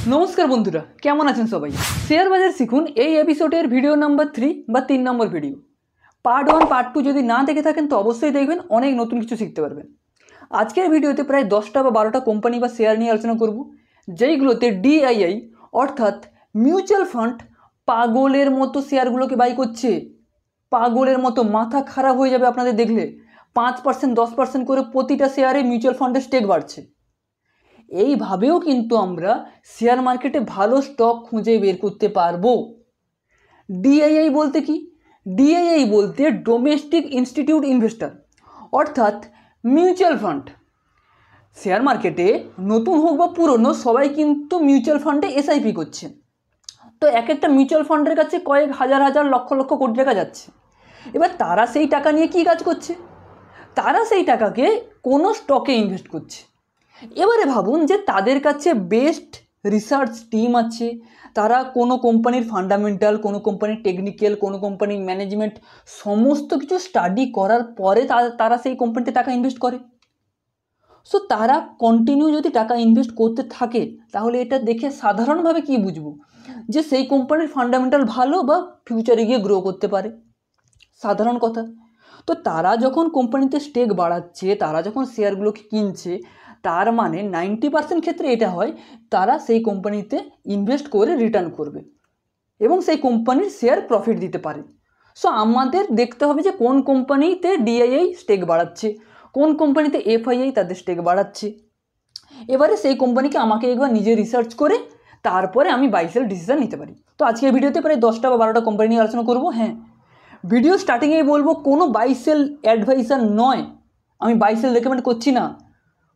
नमस्कार बंधुरा केमन आছেন सबाई शेयर बाजार शिखुन এই এপিসোডের ভিডিও নাম্বার 3 বা 3 নম্বর ভিডিও পার্ট 1 পার্ট 2 যদি না দেখে থাকেন তো অবশ্যই দেখবেন অনেক নতুন কিছু শিখতে পারবেন। আজকের ভিডিওতে প্রায় 10টা বা 12টা কোম্পানি বা শেয়ার নিয়ে আলোচনা করব যেইগুলোতে ডিআইআই অর্থাৎ মিউচুয়াল ফান্ড পাগলের মতো শেয়ারগুলোকে বাই করছে। পাগলের মতো মাথা খারাপ হয়ে যাবে আপনাদের দেখলে। 5% 10% করে প্রতিটা শেয়ারে মিউচুয়াল ফান্ডের স্টেক বাড়ছে। এইভাবেও কিন্তু আমরা শেয়ার মার্কেটে ভালো স্টক খুঁজে বের করতে পারবো। ডিআইআই বলতে কি? ডিআইআই বলতে ডোমেস্টিক ইনস্টিটিউট ইনভেস্টর অর্থাৎ মিউচুয়াল ফান্ড। শেয়ার মার্কেটে নতুন হোক বা পুরনো সবাই কিন্তু মিউচুয়াল ফান্ডে এসআইপি করছে। তো এক একটা মিউচুয়াল ফান্ডের কাছে কয়েক হাজার হাজার লক্ষ লক্ষ কোটি টাকা যাচ্ছে। এবার তারা সেই টাকা নিয়ে কী কাজ করছে? তারা সেই টাকাকে কোনো স্টকে ইনভেস্ট করছে। এবারে ভাবুন যে তাদের কাছে বেস্ট রিসার্চ টিম আছে, তারা কোনো কোম্পানির ফান্ডামেন্টাল, কোনো কোম্পানির টেকনিক্যাল, কোনো কোম্পানির ম্যানেজমেন্ট সমস্ত কিছু স্টাডি করার পরে তারা সেই কোম্পানিতে টাকা ইনভেস্ট করে। সো তারা কন্টিনিউ যদি টাকা ইনভেস্ট করতে থাকে তাহলে এটা দেখে সাধারণভাবে কি বুঝবো যে সেই কোম্পানির ফান্ডামেন্টাল ভালো বা ফিউচারে গিয়ে গ্রো করতে পারে, সাধারণ কথা। তো তারা যখন কোম্পানিতে স্টেক বাড়াচ্ছে, তারা যখন শেয়ারগুলোকে কিনছে, তার মানে 90% ক্ষেত্রে এটা হয় তারা সেই কোম্পানিতে ইনভেস্ট করে রিটার্ন করবে এবং সেই কোম্পানির শেয়ার প্রফিট দিতে পারে। সো আমাদের দেখতে হবে যে কোন কোম্পানিতে ডিআইআই স্টেক বাড়াচ্ছে, কোন কোম্পানিতে এফআইআই তাদের স্টেক বাড়াচ্ছে। এবারে সেই কোম্পানিকে আমাকে একবার নিজে রিসার্চ করে তারপরে আমি বাই সেল ডিসিশন নিতে পারি। তো আজকের ভিডিওতে প্রায় 10টা বা 12টা কোম্পানি নিয়ে আলোচনা করবো। হ্যাঁ, ভিডিও স্টার্টিংয়েই বলবো কোনো বাই সেল অ্যাডভাইসার নয়, আমি বাই সেল রেকমেন্ড করছি না।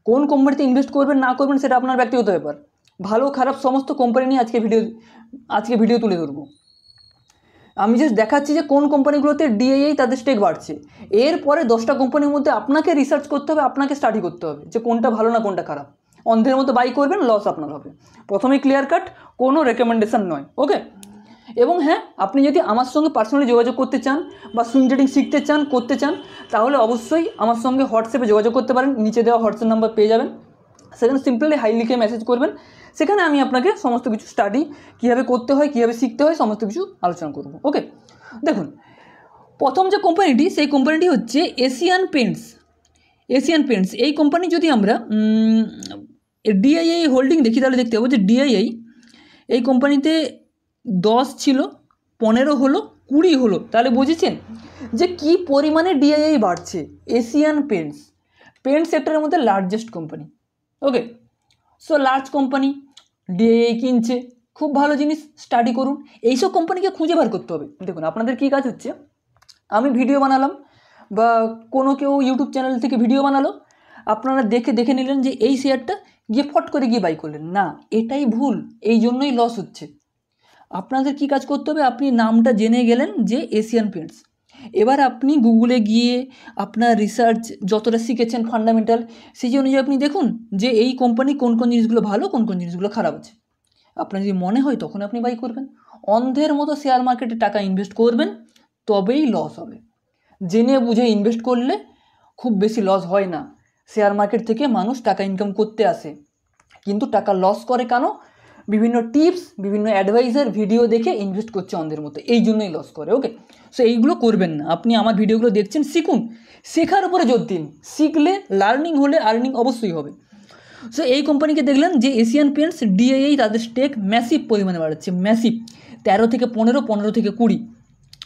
কোন কোম্পানিতে ইনভেস্ট করবেন না করবেন সেটা আপনার ব্যক্তিগত ব্যাপার। ভালো খারাপ সমস্ত কোম্পানি নিয়ে আজকে ভিডিও তুলে ধরবো। আমি জাস্ট দেখাচ্ছি যে কোন কোম্পানিগুলোতে ডিআইআই তাদের স্টেক বাড়ছে। এরপরে 10টা কোম্পানির মধ্যে আপনাকে রিসার্চ করতে হবে, আপনাকে স্টাডি করতে হবে যে কোনটা ভালো না কোনটা খারাপ। অন্ধের মতো বাই করবেন, লস আপনার হবে। প্রথমেই ক্লিয়ার কাট, কোনো রেকমেন্ডেশন নয়, ওকে। এবং হ্যাঁ, আপনি যদি আমার সঙ্গে পার্সোনালি যোগাযোগ করতে চান বা সুইং ট্রেডিং শিখতে চান, করতে চান, তাহলে অবশ্যই আমার সঙ্গে হোয়াটসঅ্যাপে যোগাযোগ করতে পারেন। নিচে দেওয়া হোয়াটসঅ্যাপ নাম্বার পেয়ে যাবেন, সেখানে সিম্পলি হাই লিখে মেসেজ করবেন। সেখানে আমি আপনাকে সমস্ত কিছু স্টাডি কীভাবে করতে হয়, কীভাবে শিখতে হয় সমস্ত কিছু আলোচনা করব, ওকে। দেখুন, প্রথম যে কোম্পানিটি, সেই কোম্পানিটি হচ্ছে এশিয়ান পেন্টস। এশিয়ান পেন্টস এই কোম্পানি যদি আমরা ডিআইআই হোল্ডিং দেখি তাহলে দেখতে পাবো যে ডিআইআই এই কোম্পানিতে 10 ছিল, 15 হলো, 20 হলো। তাহলে বুঝেছেন যে কি পরিমাণে ডিআইআই বাড়ছে। এশিয়ান পেন্টস সেক্টরের মধ্যে লার্জেস্ট কোম্পানি, ওকে। সো লার্জ কোম্পানি ডিআইআই কিনছে, খুব ভালো জিনিস, স্টাডি করুন। এইসব কোম্পানিকে খুঁজে বার করতে হবে। দেখুন, আপনাদের কী কাজ হচ্ছে, আমি ভিডিও বানালাম বা কোনো কেউ ইউটিউব চ্যানেল থেকে ভিডিও বানালো, আপনারা দেখে নিলেন যে এই শেয়ারটা, গিয়ে ফট করে গিয়ে বাই করলেন না, এটাই ভুল, এই জন্যই লস হচ্ছে। আপনাদের কি কাজ করতে হবে, আপনি নামটা জেনে গেলেন যে এশিয়ান পেন্টস, এবার আপনি গুগলে গিয়ে আপনার রিসার্চ যতটা শিখেছেন ফান্ডামেন্টাল, সেই অনুযায়ী আপনি দেখুন যে এই কোম্পানি কোন কোন জিনিসগুলো ভালো, কোন কোন জিনিসগুলো খারাপ আছে। আপনার যদি মনে হয় তখন আপনি বাই করবেন। অন্ধের মতো শেয়ার মার্কেটে টাকা ইনভেস্ট করবেন, তবেই লস হবে। জেনে বুঝে ইনভেস্ট করলে খুব বেশি লস হয় না। শেয়ার মার্কেট থেকে মানুষ টাকা ইনকাম করতে আসে, কিন্তু টাকা লস করে কেন? বিভিন্ন টিপস, বিভিন্ন অ্যাডভাইজার ভিডিও দেখে ইনভেস্ট করছে অন্ধের মতো, এই জন্যই লস করে, ওকে। সো এইগুলো করবেন না। আপনি আমার ভিডিওগুলো দেখছেন, শিখুন, শেখার উপরে জোর দিন। শিখলে লার্নিং হলে আর্নিং অবশ্যই হবে। সো এই কোম্পানিকে দেখলেন যে এশিয়ান পেন্টস, ডিআইআই তাদের স্টেক ম্যাসিভ পরিমাণে বাড়াচ্ছে, ম্যাসিভ 13 থেকে 15, 15 থেকে 20,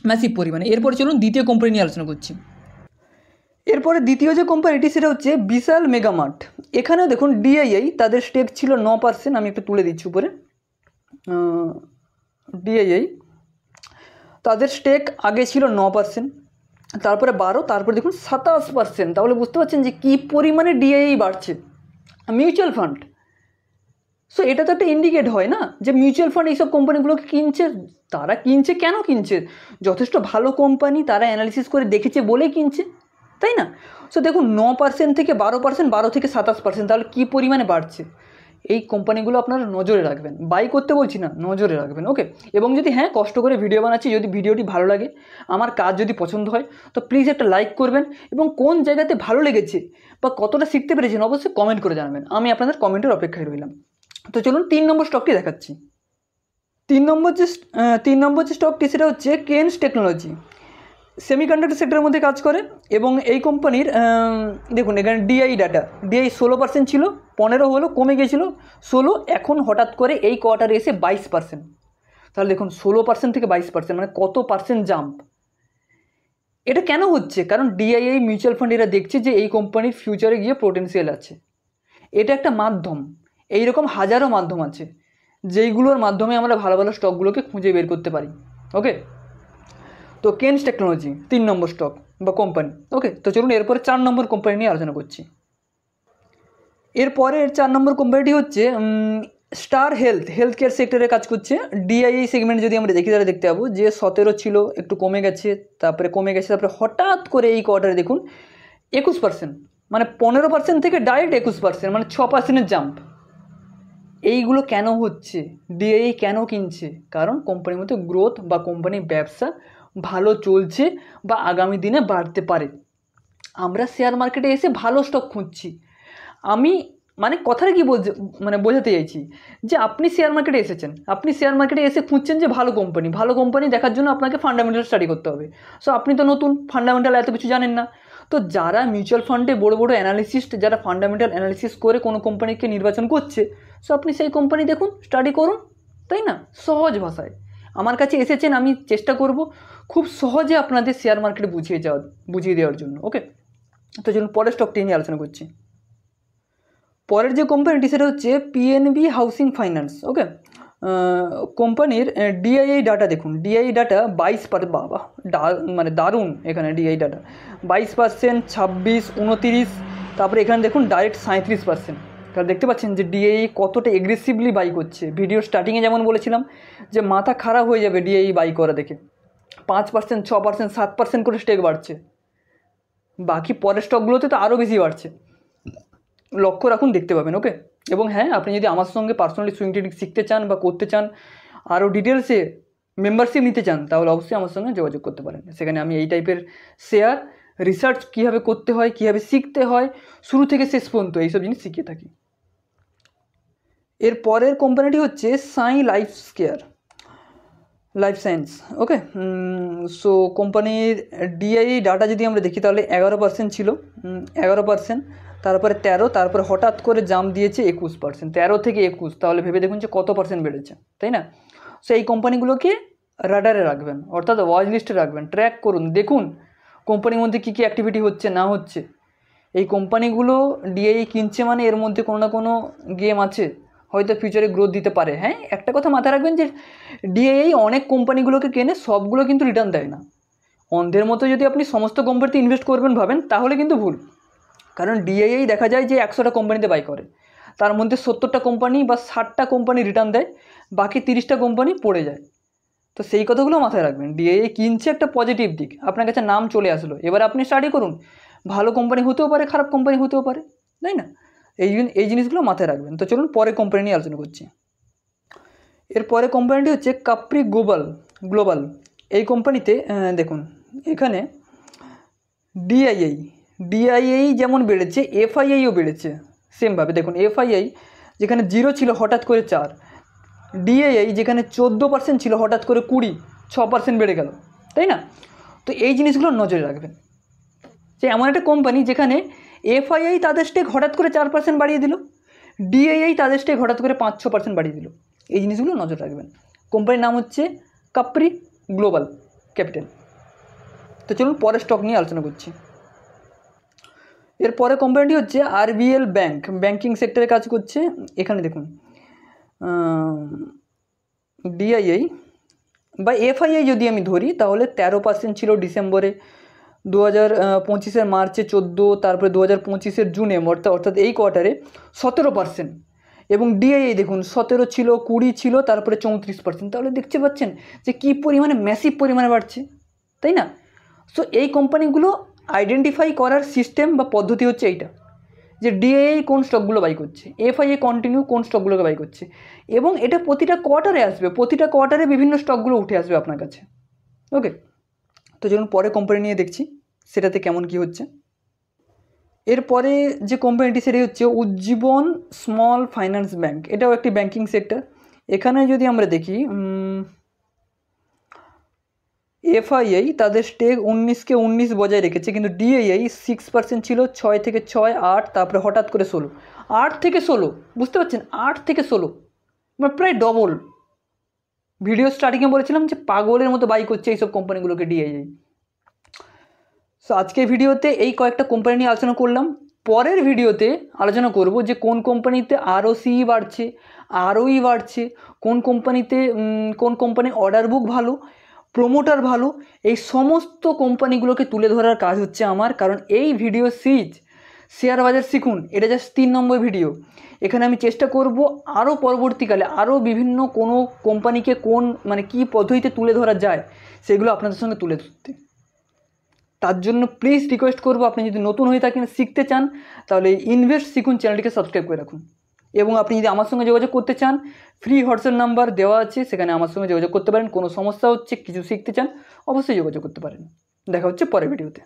ম্যাসিভ পরিমাণে। এরপরে চলুন দ্বিতীয় কোম্পানি নিয়ে আলোচনা করছি। এরপরে দ্বিতীয় যে কোম্পানিটি সেটা হচ্ছে বিশাল মেগামার্ট। এখানেও দেখুন ডিআইআই তাদের স্টেক ছিল 9%। আমি একটু তুলে দিচ্ছি উপরে। ডিআইআই তাদের স্টেক আগে ছিল 9%, তারপরে 12, তারপরে দেখুন 27%। তাহলে বুঝতে পারছেন যে কী পরিমাণে ডিআইআই বাড়ছে। মিউচুয়াল ফান্ড, সো এটা তো একটা ইন্ডিকেট হয় না যে মিউচুয়াল ফান্ড এইসব কোম্পানিগুলোকে কিনছে। তারা কিনছে কেন কিনছে? যথেষ্ট ভালো কোম্পানি, তারা অ্যানালিসিস করে দেখেছে বলে কিনছে, তাই না? সো দেখুন 9% থেকে 12%, 12 থেকে 27%, তাহলে কী পরিমাণে বাড়ছে। এই কোম্পানিগুলো আপনারা নজরে রাখবেন, বাই করতে বলছি না, নজরে রাখবেন, ওকে। এবং যদি হ্যাঁ, কষ্ট করে ভিডিও বানাচ্ছি, যদি ভিডিওটি ভালো লাগে, আমার কাজ যদি পছন্দ হয়, তো প্লিজ একটা লাইক করবেন এবং কোন জায়গাতে ভালো লেগেছে বা কতটা শিখতে পেরেছেন অবশ্যই কমেন্ট করে জানাবেন। আমি আপনাদের কমেন্টের অপেক্ষায় রইলাম। তো চলুন 3 নম্বর স্টকটি দেখাচ্ছি। 3 নম্বর যে স্টকটি সেটা হচ্ছে কেনস টেকনোলজি, সেমিকন্ডাক্টর সেক্টরের মধ্যে কাজ করে। এবং এই কোম্পানির দেখুন এখানে ডিআই 16% ছিল, 15 হলো, কমে গিয়েছিল 16, এখন হঠাৎ করে এই কোয়ার্টারে এসে 22%। তাহলে দেখুন 16% থেকে 22%, মানে কত পার্সেন্ট জাম্প। এটা কেন হচ্ছে? কারণ ডিআইআই মিউচুয়াল ফান্ড এরা দেখছে যে এই কোম্পানির ফিউচারে গিয়ে পোটেনশিয়াল আছে। এটা একটা মাধ্যম, এইরকম হাজারো মাধ্যম আছে যেইগুলোর মাধ্যমে আমরা ভালো ভালো স্টকগুলোকে খুঁজে বের করতে পারি। ওকে, তো কেনস টেকনোলজি 3 নম্বর স্টক বা কোম্পানি। ওকে, তো চলুন এরপরে 4 নম্বর কোম্পানি নিয়ে আলোচনা করছি। এরপরের 4 নম্বর কোম্পানিটি হচ্ছে স্টার হেলথ কেয়ার সেক্টরে কাজ করছে। ডিআইআই সেগমেন্ট যদি আমরা দেখি তাহলে দেখতে পাবো যে 17 ছিল, একটু কমে গেছে, তারপরে হঠাৎ করে এই কোয়ার্টারে দেখুন 21%, মানে 15% থেকে ডাইরেক্ট 21%, মানে 6%-এর জাম্প। এইগুলো কেন হচ্ছে? ডিআইআই কেন কিনছে? কারণ কোম্পানির মধ্যে গ্রোথ বা কোম্পানির ব্যবসা ভালো চলছে বা আগামী দিনে বাড়তে পারে। আমরা শেয়ার মার্কেটে এসে ভালো স্টক খুঁজছি। আমি মানে কথাটা কি বোঝাতে চাইছি যে আপনি শেয়ার মার্কেটে এসেছেন, আপনি শেয়ার মার্কেটে এসে খুঁজছেন যে ভালো কোম্পানি দেখার জন্য আপনাকে ফান্ডামেন্টাল স্টাডি করতে হবে। সো আপনি তো নতুন, ফান্ডামেন্টাল এত কিছু জানেন না। তো যারা মিউচুয়াল ফান্ডে বড় বড় অ্যানালিসিস্ট, যারা ফান্ডামেন্টাল অ্যানালিসিস করে কোনো কোম্পানিকে নির্বাচন করছে, সো আপনি সেই কোম্পানি দেখুন, স্টাডি করুন, তাই না? সহজ ভাষায় আমার কাছে এসেছেন, আমি চেষ্টা করব খুব সহজে আপনাদের শেয়ার মার্কেটে বুঝিয়ে দেওয়ার জন্য। ওকে, তো চলুন পরের স্টকটি নিয়ে আলোচনা করছি। পরের যে কোম্পানিটি সেটা হচ্ছে পিএনবি হাউসিং ফাইন্যান্স। ওকে, কোম্পানির ডিআইআই ডাটা দেখুন, ডিআইআই ডাটা 22%, বাবা মানে দারুণ। এখানে ডিআই ডাটা 22%, 26, 29, তারপরে এখানে দেখুন ডাইরেক্ট 37%। তাহলে দেখতে পাচ্ছেন যে ডিআইআই কতটা এগ্রেসিভলি বাই করছে। ভিডিও স্টার্টিংয়ে যেমন বলেছিলাম যে মাথা খারাপ হয়ে যাবে ডিআইআই বাই করা দেখে। 5%, 6%, 7% করে স্টেক বাড়ছে। বাকি পরের স্টকগুলোতে তো আরও বেশি বাড়ছে, লক্ষ্য রাখুন, দেখতে পাবেন। ওকে, এবং হ্যাঁ, আপনি যদি আমার সঙ্গে পার্সোনালি সুইং ট্রেডিং শিখতে চান বা করতে চান, আরও ডিটেলসে মেম্বারশিপ নিতে চান, তাহলে অবশ্যই আমার সঙ্গে যোগাযোগ করতে পারেন। সেখানে আমি এই টাইপের শেয়ার রিসার্চ কীভাবে করতে হয়, কীভাবে শিখতে হয়, শুরু থেকে শেষ পর্যন্ত এইসব জিনিস শিখিয়ে থাকি। এর পরের কোম্পানিটি হচ্ছে সাই লাইফ সায়েন্স। ওকে, সো কোম্পানির ডিআইআই ডাটা যদি আমরা দেখি তাহলে 11% ছিল, 11%, তারপরে 13, তারপরে হঠাৎ করে জাম্প দিয়েছে 21%, 13 থেকে 21, তাহলে ভেবে দেখুন যে কত পার্সেন্ট বেড়েছে, তাই না? সো এই কোম্পানিগুলোকে রাডারে রাখবেন, অর্থাৎ ওয়াচ লিস্টে রাখবেন, ট্র্যাক করুন, দেখুন কোম্পানির মধ্যে কী কী অ্যাক্টিভিটি হচ্ছে না হচ্ছে। এই কোম্পানিগুলো ডিআইআই কিনছে মানে এর মধ্যে কোনো না কোনো গেম আছে, হয়তো ফিউচারে গ্রোথ দিতে পারে। হ্যাঁ, একটা কথা মাথায় রাখবেন যে ডিআইআই অনেক কোম্পানিগুলোকে কেনে, সবগুলো কিন্তু রিটার্ন দেয় না। অন্ধের মতো যদি আপনি সমস্ত কোম্পানিতে ইনভেস্ট করবেন ভাবেন, তাহলে কিন্তু ভুল। কারণ ডিআইআই দেখা যায় যে 100টা কোম্পানিতে বাই করে, তার মধ্যে 70টা কোম্পানি বা 60টা কোম্পানি রিটার্ন দেয়, বাকি 30টা কোম্পানি পড়ে যায়। তো সেই কথাগুলো মাথায় রাখবেন। ডিআইআই কিনছে একটা পজিটিভ দিক, আপনার কাছে নাম চলে আসলো, এবার আপনি স্টাডি করুন, ভালো কোম্পানি হতেও পারে, খারাপ কোম্পানি হতেও পারে, তাই না? এই জিনিসগুলো মাথায় রাখবেন। তো চলুন পরে কোম্পানি নিয়ে আলোচনা করছি। এরপরে কোম্পানিটি হচ্ছে কাপ্রি গ্লোবাল। এই কোম্পানিতে দেখুন এখানে ডিআইআই যেমন বেড়েছে, এফআইআইও বেড়েছে সেমভাবে। দেখুন এফআইআই যেখানে 0 ছিল হঠাৎ করে 4, ডিআইআই যেখানে 14% ছিল হঠাৎ করে 20, 6% বেড়ে গেল, তাই না? তো এই জিনিসগুলো নজরে রাখবেন যে এমন একটা কোম্পানি যেখানে এফআইআই তাদের স্টেক হঠাৎ করে 4% বাড়িয়ে দিল, ডিআইআই তাদের স্টেক হঠাৎ করে 5-6% বাড়িয়ে দিল। এই জিনিসগুলো নজর রাখবেন। কোম্পানির নাম হচ্ছে কাপ্রি গ্লোবাল ক্যাপিটাল। তো চলুন পরের স্টক নিয়ে আলোচনা করছি। এরপরে কোম্পানিটি হচ্ছে আরবিএল ব্যাংক, ব্যাংকিং সেক্টরে কাজ করছে। এখানে দেখুন ডিআইআই বা এফআইআই যদি আমি ধরি তাহলে 13% ছিল ডিসেম্বরে, 2025-এর মার্চে 14, তারপরে 2025-এর জুনে, অর্থাৎ এই কোয়ার্টারে 17%। এবং ডিআইআই দেখুন 17 ছিল, 20 ছিল, তারপরে 34%। তাহলে দেখতে পাচ্ছেন যে কী পরিমাণে ম্যাসিভ পরিমাণে বাড়ছে, তাই না? সো এই কোম্পানিগুলো আইডেন্টিফাই করার সিস্টেম বা পদ্ধতি হচ্ছে এইটা, যে ডিআইআই কোন স্টকগুলো বাই করছে, এফআইআই কন্টিনিউ কোন স্টকগুলোকে বাই করছে, এবং এটা প্রতিটা কোয়ার্টারে আসবে, প্রতিটা কোয়ার্টারে বিভিন্ন স্টকগুলো উঠে আসবে আপনার কাছে। ওকে, তো চলুন পরে কোম্পানি নিয়ে দেখছি সেটাতে কেমন কি হচ্ছে। এরপরে যে কোম্পানিটি সেটি হচ্ছে উজ্জীবন স্মল ফাইন্যান্স ব্যাংক, এটাও একটি ব্যাংকিং সেক্টর। এখানে যদি আমরা দেখি এফআইআই তাদের স্টেক 19কে 19 বজায় রেখেছে, কিন্তু ডিআইআই 6% ছিল, 6 থেকে 6, 8, তারপরে হঠাৎ করে 16, 8 থেকে 16, বুঝতে পারছেন, 8 থেকে 16 মানে প্রায় ডবল। ভিডিও স্টার্টিংয়ে বলেছিলাম যে পাগলের মতো বাই করছে এইসব কোম্পানিগুলোকে ডিআইআই। সো আজকের ভিডিওতে এই কয়েকটা কোম্পানি নিয়ে আলোচনা করলাম। পরের ভিডিওতে আলোচনা করব যে কোন কোম্পানিতে আরওসিই বাড়ছে, আরওই বাড়ছে, কোন কোম্পানির অর্ডার বুক ভালো, প্রোমোটার ভালো, এই সমস্ত কোম্পানিগুলোকে তুলে ধরার কাজ হচ্ছে আমার। কারণ এই ভিডিও সিরিজ শেয়ার বাজার শিখুন, এটা জাস্ট 3 নম্বর ভিডিও। এখানে আমি চেষ্টা করব আরও পরবর্তীকালে আরও বিভিন্ন কোনো কোম্পানিকে কী পদ্ধতিতে তুলে ধরা যায় সেগুলো আপনাদের সঙ্গে তুলে ধরতে। তার জন্য প্লিজ রিকোয়েস্ট করব, আপনি যদি নতুন হয়ে থাকেন, শিখতে চান, তাহলে ইনভেস্ট শিখুন চ্যানেলটিকে সাবস্ক্রাইব করে রাখুন। এবং আপনি যদি আমার সঙ্গে যোগাযোগ করতে চান, ফ্রি হোয়াটসঅ্যাপ নাম্বার দেওয়া আছে, সেখানে আমার সঙ্গে যোগাযোগ করতে পারেন। কোনো সমস্যা হচ্ছে, কিছু শিখতে চান, অবশ্যই যোগাযোগ করতে পারেন। দেখা হচ্ছে পরের ভিডিওতে।